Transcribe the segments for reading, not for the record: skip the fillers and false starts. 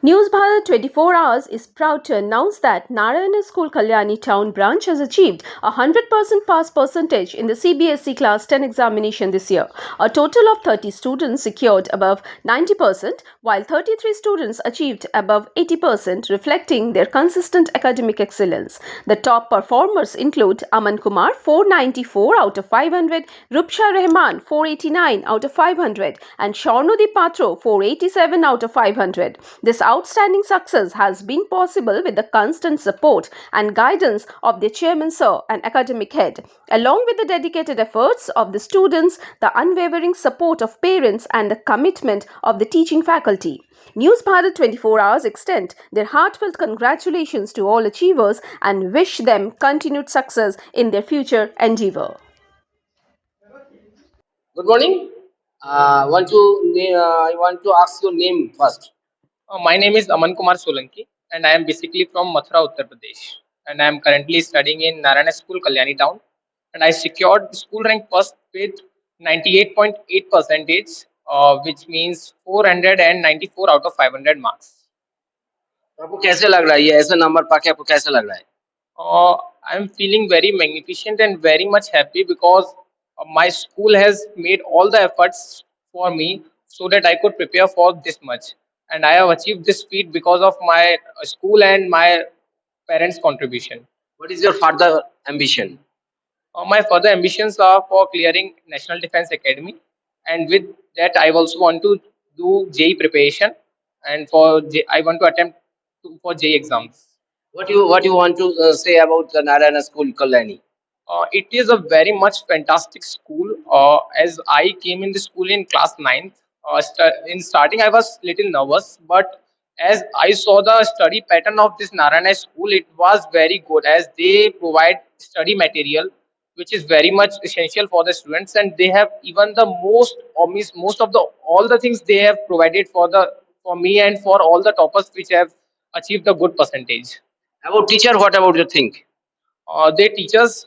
News Bharat 24 Hours is proud to announce that Narayana School Kalyani Town branch has achieved a 100% pass percentage in the CBSE Class 10 examination this year. A total of 30 students secured above 90%, while 33 students achieved above 80%, reflecting their consistent academic excellence. The top performers include Aman Kumar 494 out of 500, Rupsha Rehman 489 out of 500, and Shaunudi Patro 487 out of 500. This outstanding success has been possible with the constant support and guidance of their chairman sir and academic head, along with the dedicated efforts of the students, the unwavering support of parents, and the commitment of the teaching faculty. News Bharat 24 Hours extend their heartfelt congratulations to all achievers and wish them continued success in their future endeavor. Good morning. I want to ask your name first. My name is Aman Kumar Solanki, and I am basically from Mathura, Uttar Pradesh. And I am currently studying in Narayana School, Kalyani Town. And I secured the school rank first with 98.8 percentage, which means 494 out of 500 marks. तो आपको कैसे लग रहा है ये ऐसे number पाके आपको कैसे लग रहा है? Uh, I am feeling very magnificent and very much happy because my school has made all the efforts for me so that I could prepare for this much. And I have achieved this feat because of my school and my parents' contribution. What is your further ambition? My further ambitions are for clearing National Defense Academy, and with that, I also want to do JEE preparation, and I want to attempt for JEE exams. What you want to say about the Narayana School Kalyani? It is a very much fantastic school. As I came in the school in class 9th, in starting I was little nervous, but as I saw the study pattern of this Narayana school, it was very good as they provide study material which is very much essential for the students, and they have even the most or means most of the all the things they have provided for me and for all the toppers which have achieved a good percentage. About teacher, what about you think? Their teachers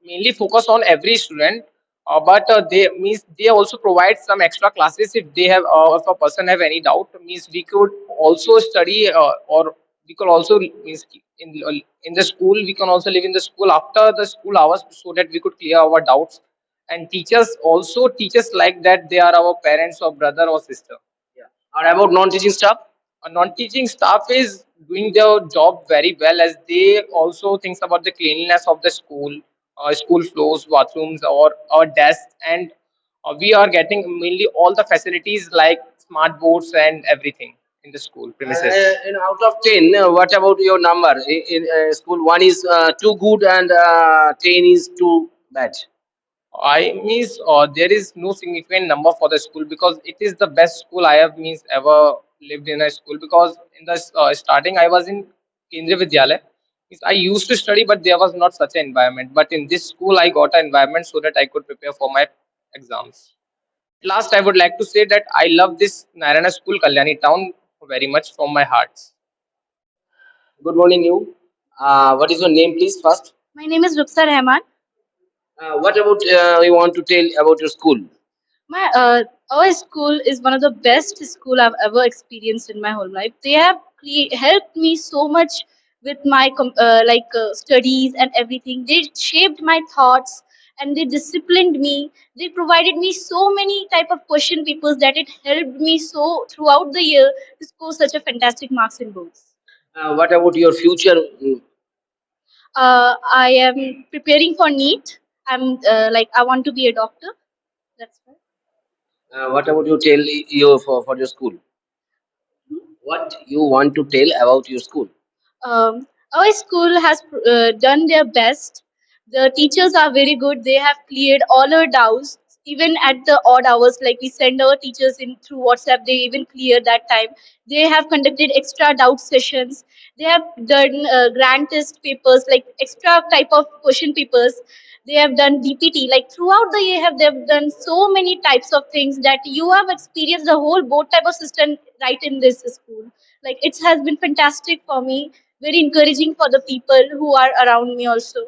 mainly focus on every student, but they also provide some extra classes if they have if a person have any doubt. Means we could also study or we could also means in the school we can also live in the school after the school hours so that we could clear our doubts. And teachers also teach us like that they are our parents or brother or sister. Yeah. Or about non-teaching staff? A non-teaching staff is doing their job very well as they also thinks about the cleanliness of the school, school floors, bathrooms, or our desks, and we are getting mainly all the facilities like smart boards and everything in the school premises. And out of 10, what about your number? In school, 1 is too good and 10 is too bad. I means there is no significant number for the school because it is the best school I have means ever lived in a school because in the starting I was in Kendriya Vidyalaya. Means I used to study but there was not such an environment. But in this school I got an environment so that I could prepare for my exams. Last I would like to say that I love this Narayana School Kalyani Town very much from my heart. Good morning, you. What is your name, please, first? My name is Rupsa Rehman. What about you want to tell about your school? Our school is one of the best school I've ever experienced in my whole life. They have helped me so much with my studies and everything. They shaped my thoughts and they disciplined me. They provided me so many type of question papers that it helped me so throughout the year to score such a fantastic marks in books. What about your future? I am preparing for NEET. I want to be a doctor. That's right. What about you tell you for your school? What you want to tell about your school? Our school has done their best. The teachers are very good. They have cleared all our doubts, even at the odd hours. Like we send our teachers in through WhatsApp, they even clear that time. They have conducted extra doubt sessions. They have done grand test papers, like extra type of question papers. They have done DPT. Like throughout the year, they've done so many types of things that you have experienced the whole both type of system right in this school. Like it has been fantastic for me, very encouraging for the people who are around me also.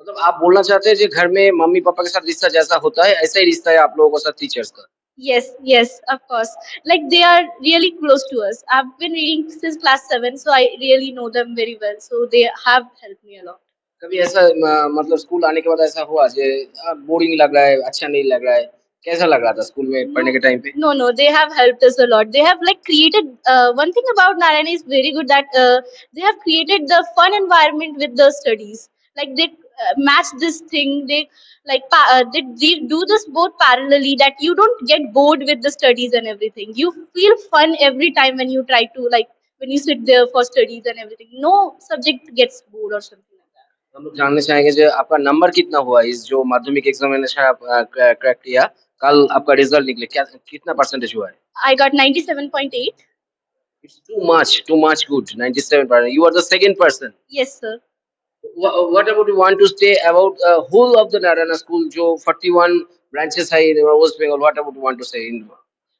मतलब आप बोलना चाहते हैं कि घर में mummy papa के साथ रिश्ता जैसा होता है ऐसा ही रिश्ता है आप लोगों के साथ टीचर्स का? Yes, yes, of course. Like they are really close to us. I've been reading since class 7, so I really know them very well. So they have helped me a lot. कभी ऐसा मतलब school आने के बाद ऐसा हुआ जे boring लग रहा है, अच्छा नहीं लग रहा है, कैसा लग रहा था स्कूल में पढ़ने No, के टाइम पे? no. They have helped us a lot. They have like created. One thing about Narayana is very good that they have created the fun environment with the studies. Like they match this thing. They like they do this both parallelly. That you don't get bored with the studies and everything. You feel fun every time when you try to like when you sit there for studies and everything. No subject gets bored or something like that. हम लोग जानना चाहेंगे जो आपका number कितना हुआ इस जो माध्यमिक एग्जामिनेशन आप क्रैक किया, कल आपका रिजल्ट निकले, क्या कितना परसेंटेज हुआ है? I got 97.8. It's too much good. 97%. You are the second person. Yes, sir. What about you want to say about whole of the Narayana school, जो 41 branches है in West Bengal? What about you want to say in?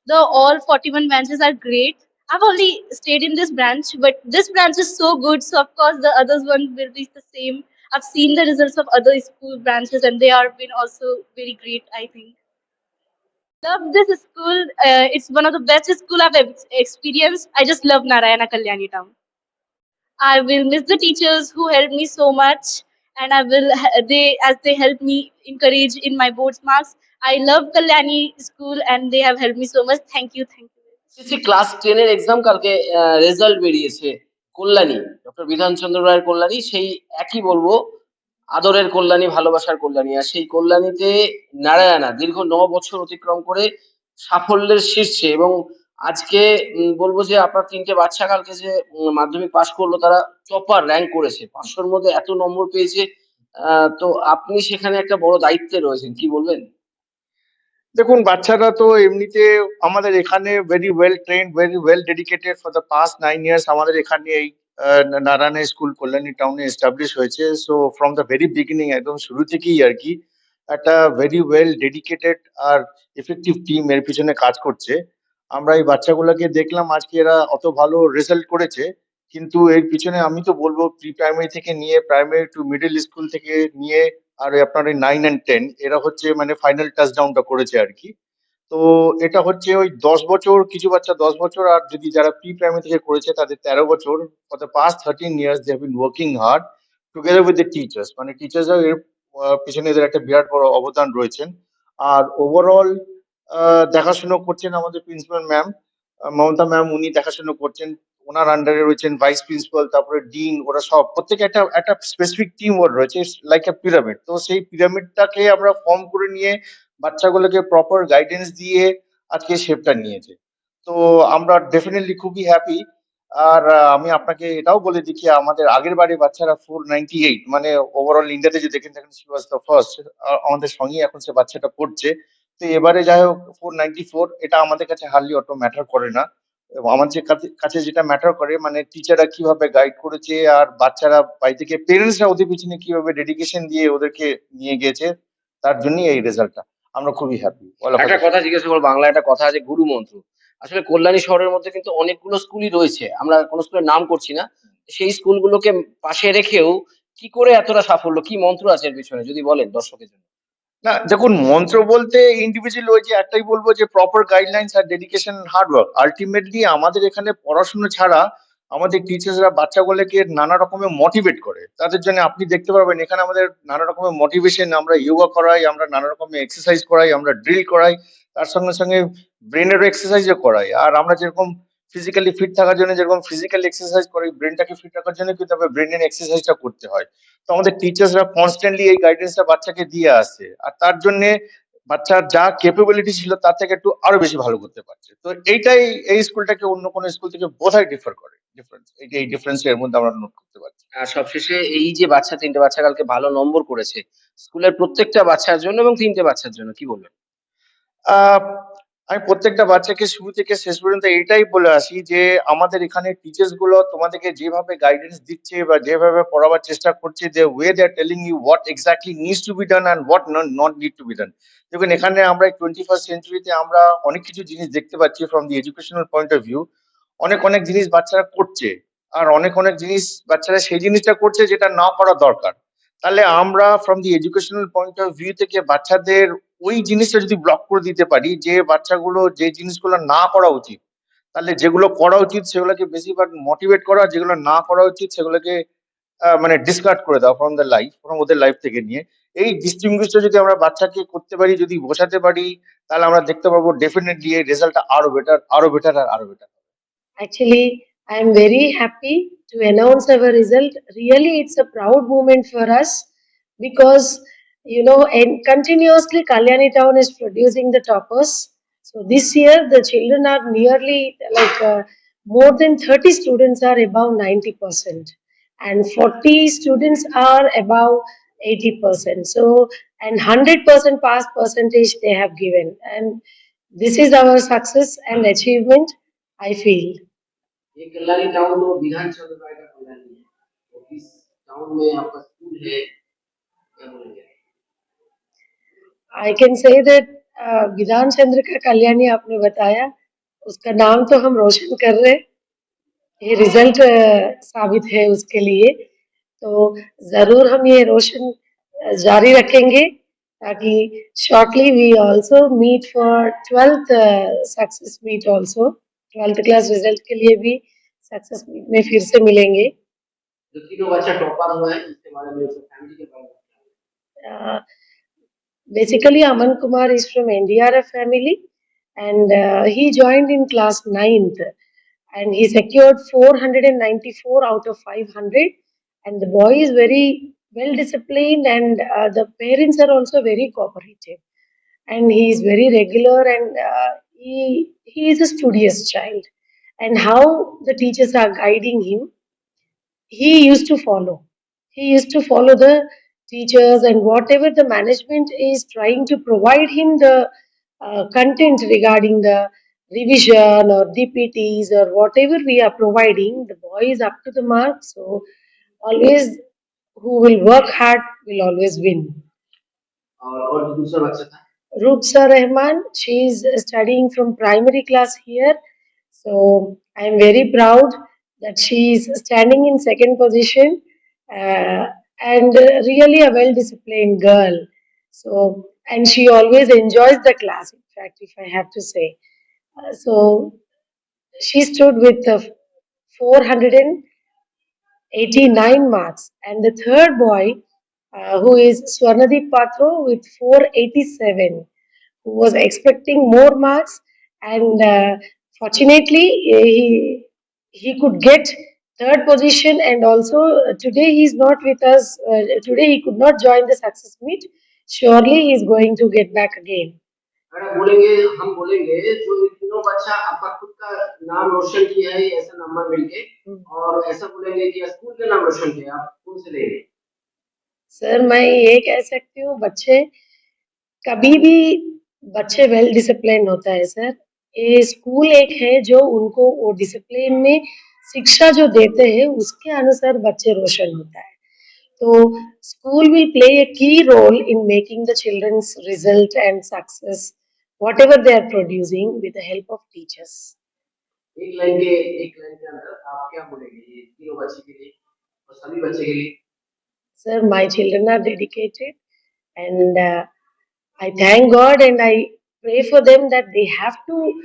The all 41 branches are great. I've only stayed in this branch, but this branch is so good. So of course the others one will be the same. I've seen the results of other school branches, and they are been also very great. I think. Love this school. It's one of the best school I've experienced. I just love Narayana Kalyani Town. I will miss the teachers who helped me so much, and I will they as they helped me encourage in my boards marks. I love Kalyani school, and they have helped me so much. Thank you, thank you. SSC class 10 এর exam কালকে result বেরিয়েছে। Kalyani, doctor Bidhanchandra রায়ের কল্যাণী, সেই একই বলবো আদরের কল্যাণী, ভালোবাসার কল্যাণী। আর সেই কল্যাণীতে নারায়ণা দীর্ঘ ৯ বছর অতিক্রম করে সাফল্যের শীর্ষে এবং আজকে বলবো যে আপনার ৩ টে বাচ্চা কালকে যে মাধ্যমিক পাস করলো তারা টপার র‍্যাংক করেছে। ৫০০ র মধ্যে এত নম্বর পেয়েছে। তো আপনি সেখানে একটা বড় দায়িত্বে রয়েছেন। কি বলবেন? দেখুন, বাচ্চারা তো এমনিতে আমাদের এখানে very well trend, very well dedicated for the past 9 years আমাদের এখানে এই নারায়ণা স্কুল কল্যাণী টাউনে এস্টাবলিশ হয়েছে। So from the very beginning একদম শুরু থেকেই আর কি একটা ভেরি ওয়েল ডেডিকেটেড আর এফেক্টিভ টিম এর পিছনে কাজ করছে। আমরা এই বাচ্চাগুলোকে দেখলাম আজকে এরা অত ভালো রেজাল্ট করেছে, কিন্তু এর পিছনে আমি তো বলবো প্রি প্রাইমারি থেকে নিয়ে প্রাইমারি টু মিডল স্কুল থেকে নিয়ে আর ওই আপনার ওই 9 and 10 এরা হচ্ছে মানে ফাইনাল টাচডাউনটা করেছে আরকি। তো এটা হচ্ছে ওই ১০ বছর, কিছু বাচ্চা ১০ বছর, আর যদি যারা প্রি প্রাইমারি থেকে করেছে তাদের ১৩ বছর। For the past 13 years they have been working hard together with the teachers. মানে টিচার্সরাও এর পিছনে এদের একটা বিরাট বড় অবদান রয়েছেন। আর ওভারঅল দেখাশুনো করছেন আমাদের প্রিন্সিপাল ম্যাম, মমতা ম্যাম, উনি দেখাশুনো করছেন। ওনার আন্ডারে রয়েছেন ভাইস প্রিন্সিপাল, তারপরে ডিন, ওরা সব প্রত্যেকে একটা একটা স্পেসিফিক টিম ওয়ার্ক রয়েছে, লাইক এ পিরামিড। তো সেই পিরামিডটাকে আমরা ফর্ম করে নিয়ে বাচ্চাগুলোকে প্রপার গাইডেন্স দিয়ে আজকে শেপটা নিয়েছে। তো আমরা ডেফিনেটলি খুবই হ্যাপি। আর আমি আপনাকে এটাও বলে দিই কি আমাদের আগের বারে বাচ্চারা 498, মানে ওভারঅল ইন্ডিয়াতে যে দেখেন থাকেন শি ওয়াজ দ্য ফার্স্ট, আমাদের সঙ্গেই এখন সে বাচ্চাটা পড়ছে। তো এবারে যাই হোক 494, এটা আমাদের কাছে হার্ডলি অত ম্যাটার করে না। এবং আমার যে কাছে যেটা ম্যাটার করে মানে টিচাররা কিভাবে গাইড করেছে আর বাচ্চারা বাড়ি থেকে পেরেন্টসরা ওদের পিছনে কিভাবে ডেডিকেশন দিয়ে ওদেরকে নিয়ে গিয়েছে, তার জন্যই এই রেজাল্টটা। আমরা খুবই হ্যাপি। একটা কথা জিজ্ঞাসা করবো, বাংলায় একটা কথা আছে গুরু মন্ত্র। আসলে কল্যাণী শহরের মধ্যে কিন্তু অনেকগুলো স্কুলই রয়েছে, আমরা কোনো স্কুলের নাম করছি না। সেই স্কুলগুলোকে পাশে রেখেও কি করে এতটা সাফল্য, কি মন্ত্র আছে এর পিছনে যদি বলেন দর্শকের জন্য? না দেখুন, মন্ত্র বলতে ইন্ডিভিজুয়াল ওই যে একটাই বলবো যে প্রপার গাইডলাইন্স আর ডেডিকেশন, হার্ড ওয়ার্ক। আলটিমেটলি আমাদের এখানে পড়াশোনা ছাড়া আমাদের টিচার্সরা বাচ্চাগুলোকে নানা রকমের মোটিভেট করে। তাদের জন্য আপনি দেখতে পারবেন এখানে আমাদের নানা রকমের মোটিভেশন, আমরা যোগা করাই, আমরা নানা রকমের এক্সারসাইজ করাই, আমরা ড্রিল করাই, তার সঙ্গে সঙ্গে ব্রেনের এক্সারসাইজও করাই। আর আমরা যেরকম ফিজিক্যালি ফিট থাকার জন্য যেরকম ফিজিক্যাল এক্সারসাইজ করি, ব্রেনটাকে ফিট রাখার জন্য কিন্তু আমরা ব্রেনের এক্সারসাইজটা করতে হয়। তো আমাদের টিচার্সরা কনস্ট্যান্টলি এই গাইডেন্সটা বাচ্চাকে দিয়ে আসছে, আর তার জন্য বাচ্চার যা ক্যাপাবিলিটি ছিল তার থেকে একটু আরো বেশি ভালো করতে পারছে। তো এইটাই এই স্কুলটাকে অন্য কোনো স্কুল থেকে বোধহয় ডিফার করে, ডিফারেন্স এই ডিফারেন্স এর মধ্যে আমরা নোট করতে পারছি। আর সবশেষে এই যে বাচ্চা ৩ টে বাচ্চা কালকে ভালো নম্বর করেছে, স্কুলের প্রত্যেকটা বাচ্চার জন্য এবং ৩ টে বাচ্চার জন্য কি বলবেন? আহ আমি প্রত্যেকটা বাচ্চাকে শুরু থেকে শেষ পর্যন্ত এইটাই বলে আসি যে আমাদের এখানে টিচার্স গুলো তোমাদেরকে যেভাবে গাইডেন্স দিচ্ছে বা যেভাবে পড়াবার চেষ্টা করছে, যে way they are telling you what exactly needs to be done and what not need to be done. দেখুন এখানে আমরা 21st সেঞ্চুরিতে আমরা অনেক কিছু জিনিস দেখতে পাচ্ছি from the educational point of view. অনেক অনেক জিনিস বাচ্চারা করছে, আর অনেক অনেক জিনিস বাচ্চারা সেই জিনিসটা করছে যেটা না করা দরকার। তাহলে আমরা from the educational point of view থেকে বাচ্চাদের ওই জিনিসটা যদি ব্লক করে দিতে পারি, যে বাচ্চাগুলো যে জিনিসগুলো না করা উচিত, তাহলে যেগুলো করা উচিত সেগুলোকে বেশিরভাগ মোটিভেট করা, যেগুলো না করা উচিত সেগুলোকে মানে ডিসকার্ড করে দাও ফ্রম দ্য লাইফ, ফ্রম ওদের লাইফ থেকে নিয়ে। এই ডিস্টিংগুইশটা যদি আমরা বাচ্চাকে করতে পারি, যদি বোঝাতে পারি, তাহলে আমরা দেখতে পাবো ডেফিনেটলি এই রেজাল্টটা আরো বেটার, আরো বেটার আর আরো better. Actually, I am very happy to announce our result. Really, it's a proud moment for us because and continuously Kalyani Town is producing the toppers. So this year, the children are nearly like more than 30 students are above 90%, and 40 students are above 80%. So, and 100% pass percentage they have given, and this is our success and achievement, I feel. ये Kalyani town तो विधान चंद्र राय का कल्याणी है, तो इस town में आपका school है, क्या बोलेंगे? I can say that Bidhan Chandra का कल्याणी आपने बताया, उसका नाम तो हम रोशन कर रहे हैं, ये रिजल्ट साबित है उसके लिए। तो जरूर हम ये रोशन जारी रखेंगे ताकि shortly we also meet for 12th success meet also, 12th class result के लिए भी सक्सेस मीट में फिर से मिलेंगे। जो तीनों बच्चा टॉपर हुआ है, इसके बारे में उसके फैमिली के बारे में Basically, Aman Kumar is from NDRF family, and he joined in class 9th, and he secured 494 out of 500. And the boy is very well disciplined, and the parents are also very cooperative. And he is very regular, and he is a studious child. And how the teachers are guiding him, he used to follow. He used to follow the teachers and whatever the management is trying to provide him the content regarding the revision or DPTs or whatever we are providing, the boy is up to the mark. So always, who will work hard will always win. और जो दूसरा बच्चा था Ruksa Rahman, she is studying from primary class here. So I am very proud that she is standing in second position uh, and really a well disciplined girl. So, and she always enjoys the class, in fact, if I have to say. So she stood with 489 marks, and the third boy, who is Swarnadeep Patro, with 487, who was expecting more marks, and fortunately he could get third position. And also today he is not with us. Today he could not join the success meet. Surely he is going to get back again. Madam बोलेंगे, हम बोलेंगे जो ये तीनों बच्चा आपका खुद का नाम रोशन किया है ऐसा नंबर मिलके, और ऐसा बोलेंगे कि स्कूल का नाम रोशन किया, आप कौन से लेंगे? सर मैं ये कह सकती हूँ, बच्चे कभी भी बच्चे वेल डिसिप्लिन होता है सर। ये स्कूल एक है जो उनको वो डिसिप्लिन में शिक्षा जो देते हैं उसके अनुसार बच्चे रोशन होता है। तो school will play a key role in making the children's result and success whatever they are producing with the help of teachers. एक लाइन के अंदर आप क्या बोलेंगे ये तीनों बच्चे के लिए और सभी बच्चे के लिए? Sir, my children are dedicated, and I thank God and I pray for them that they have to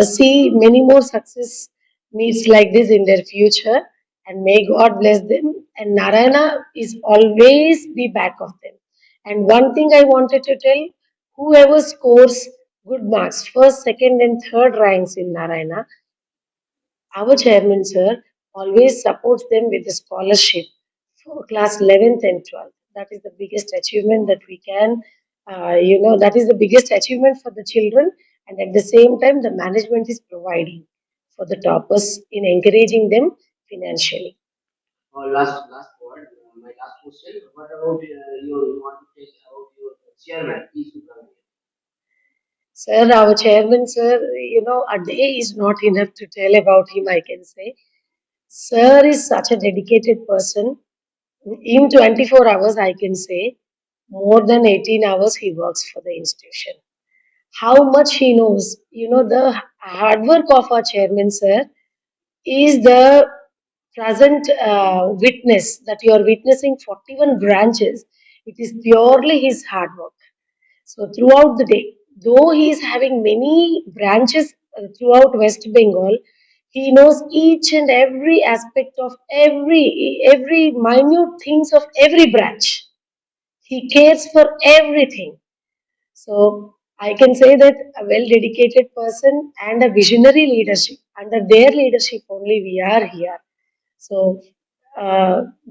see many more success meets like this in their future, and may God bless them. And Narayana is always be back of them. And one thing I wanted to tell, whoever scores good marks, first, second, and third ranks in Narayana, our chairman, sir, always supports them with a scholarship for class 11th and 12th. That is the biggest achievement that we can, that is the biggest achievement for the children. And at the same time, the management is providing for the toppers in encouraging them financially. और last word, my last question, what about you want to say about your chairman, P. Subramanian? Sir, our chairman, sir, a day is not enough to tell about him, I can say. Sir is such a dedicated person. In 24 hours, I can say, more than 18 hours he works for the institution. How much he knows, the hard work of our chairman, sir, is the present witness that you are witnessing 41 branches. It is purely his hard work. So throughout the day, though he is having many branches throughout West Bengal, he knows each and every aspect of every minute things of every branch. He cares for everything. So I can say that a well dedicated person and a visionary leadership, under their leadership only we are here. So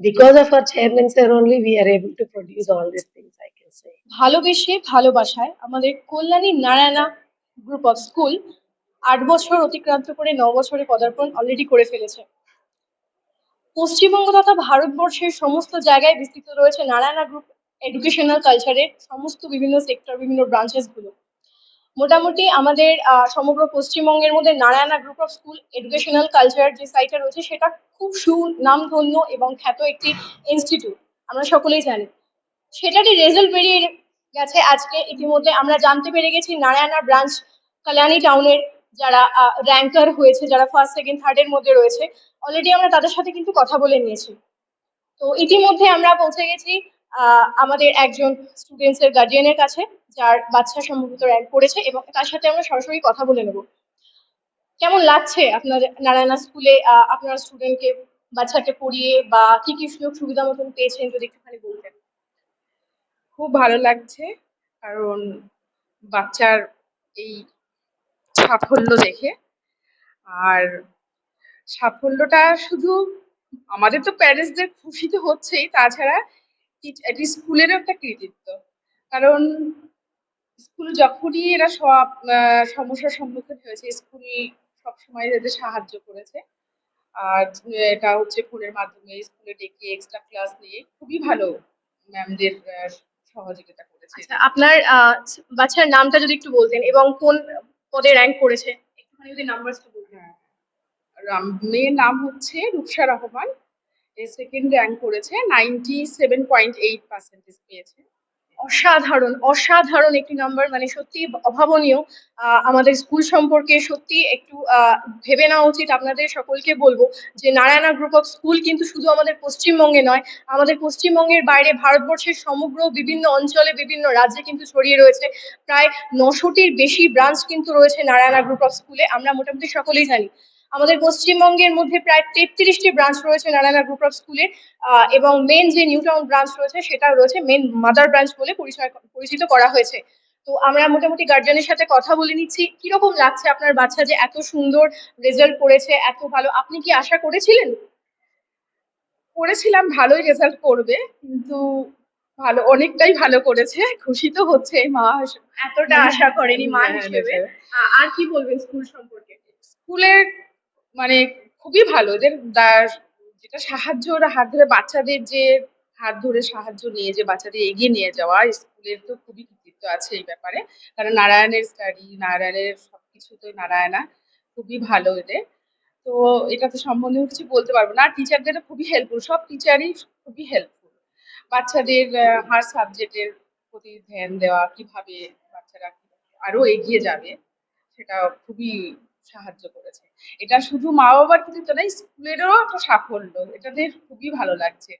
because of our chairman sir only we are able to produce all these things, I can say. ভালোবেসে ভালোবাসায় আমাদের Kalyani Narayana group of school 8 বছর অতিক্রান্ত করে 9 বছরে পদার্পণ already করে ফেলেছে। পশ্চিমবঙ্গ তথা ভারতবর্ষের সমস্ত জায়গায় বিস্তৃত রয়েছে নারায়ণা গ্রুপ এডুকেশনাল কালচারের সমস্ত বিভিন্ন সেক্টর, বিভিন্ন ব্রাঞ্চেস গুলো। মোটামুটি আমাদের সমগ্র পশ্চিমবঙ্গের মধ্যে Narayana group of school educational culture যে সাইটটা রয়েছে সেটা খুব সুনামধন্য এবং খ্যাত একটি ইনস্টিটিউট, আমরা সকলেই জানি। সেটারই রেজাল্ট বেরিয়ে গেছে আজকে। ইতিমধ্যে আমরা জানতে পেরে গেছি নারায়ণা ব্রাঞ্চ কল্যাণী টাউনের যারা র্যাঙ্কার হয়েছে, যারা ফার্স্ট সেকেন্ড থার্ড এর মধ্যে রয়েছে, অলরেডি আমরা তাদের সাথে কিন্তু কথা বলে নিয়েছি। তো ইতিমধ্যে আমরা পৌঁছে গেছি আমাদের একজন স্টুডেন্টস এর গার্জিয়ানের কাছে, যার বাচ্চা সম্ভবত র্যাঙ্ক করেছে, এবং তার সাথে আমরা সরাসরি কথা বলে নেব। কেমন লাগছে আপনাদের নারায়ণা স্কুলে আপনার স্টুডেন্টকে, বাচ্চাকে পড়িয়ে, বা কি কি সুযোগ সুবিধা মতন পেয়েছেন যদি একটুখানি বলতেন। খুব ভালো লাগছে, কারণ বাচ্চার এই সাফল্য দেখে। আর সাফল্যটা শুধু আমাদের তো প্যারেন্টসদের খুশি তো হচ্ছেই, তাছাড়া এটি স্কুলেরও একটা কৃতিত্ব। কারণ স্কুল যখনই এরা সব সমস্যার সম্মুখীন হয়েছে, স্কুল সবসময় এদের সাহায্য করেছে। আর এটা হচ্ছে ফোনের মাধ্যমে স্কুলে ডেকে এক্সট্রা ক্লাস নিয়ে খুবই ভালো ম্যামদের সহযোগিতা করেছে। আচ্ছা, আপনার বাচ্চার নামটা যদি একটু বলতেন এবং কোন পদে র্যাঙ্ক করেছে, একটুখানি যদি নাম্বারটা বলতেন। হ্যাঁ, মেয়ের নাম হচ্ছে রূপসা রহমান, সেকেন্ড র্যাঙ্ক করেছে, 97.8% পেয়েছে। অসাধারণ, অসাধারণ একটি নাম্বার, মানে সত্যি অভাবনীয়। আমাদের স্কুল সম্পর্কে সত্যি একটু ভেবে নেওয়া উচিত। আপনাদের সকলকে বলবো যে নারায়ণা গ্রুপ অফ স্কুল কিন্তু শুধু আমাদের পশ্চিমবঙ্গে নয়, আমাদের পশ্চিমবঙ্গের বাইরে ভারতবর্ষের সমগ্র বিভিন্ন অঞ্চলে, বিভিন্ন রাজ্যে কিন্তু ছড়িয়ে রয়েছে। প্রায় 900টির বেশি ব্রাঞ্চ কিন্তু রয়েছে নারায়ণা গ্রুপ অফ স্কুলে, আমরা মোটামুটি সকলেই জানি। আমাদের পশ্চিমবঙ্গের মধ্যে প্রায় 33টি ব্রাঞ্চ রয়েছে নারায়ণা গ্রুপ অফ স্কুলের, এবং মেন যে নিউ টাউন ব্রাঞ্চ রয়েছে সেটা রয়েছে মেন মাদার ব্রাঞ্চ বলে পরিচিত করা হয়েছে। তো আমরা মোটামুটি গার্জিয়ানের সাথে কথা বলে নিচ্ছি। কিরকম লাগছে আপনার বাচ্চা যে এত সুন্দর রেজাল্ট করেছে, এত ভালো, আপনি কি আশা করেছিলেন? করেছিলাম ভালোই রেজাল্ট করবে, কিন্তু অনেকটাই ভালো করেছে, খুশি তো হচ্ছে মা। এতটা আশা করেনি মা হ্যাঁ, হিসেবে। হ্যাঁ। আর কি বলবেন স্কুল সম্পর্কে? স্কুলের মানে খুবই ভালো, এদের যেটা সাহায্য ওরা হাত ধরে বাচ্চাদের যে হাত ধরে সাহায্য নিয়ে যে বাচ্চাদের এগিয়ে নিয়ে যাওয়া, স্কুলের তো খুবই কৃতিত্ব আছে এই ব্যাপারে। কারণ নারায়ণের স্টাডি, নারায়ণের সবকিছু তো নারায়ণা, খুবই ভালো এদের। তো এটা তো সম্বন্ধে কিছু বলতে পারবো না। আর টিচারদেরও খুবই হেল্পফুল, সব টিচারই খুবই হেল্পফুল। বাচ্চাদের হার সাবজেক্টের প্রতি ধ্যান দেওয়া, কিভাবে বাচ্চারা আরো এগিয়ে যাবে সেটা খুবই সাহায্য করেছে। এটা শুধু মা বাবার কৃতিত্ব নয়, স্কুলেরও একটা সাফল্য, এটাদের খুবই ভালো লাগছে।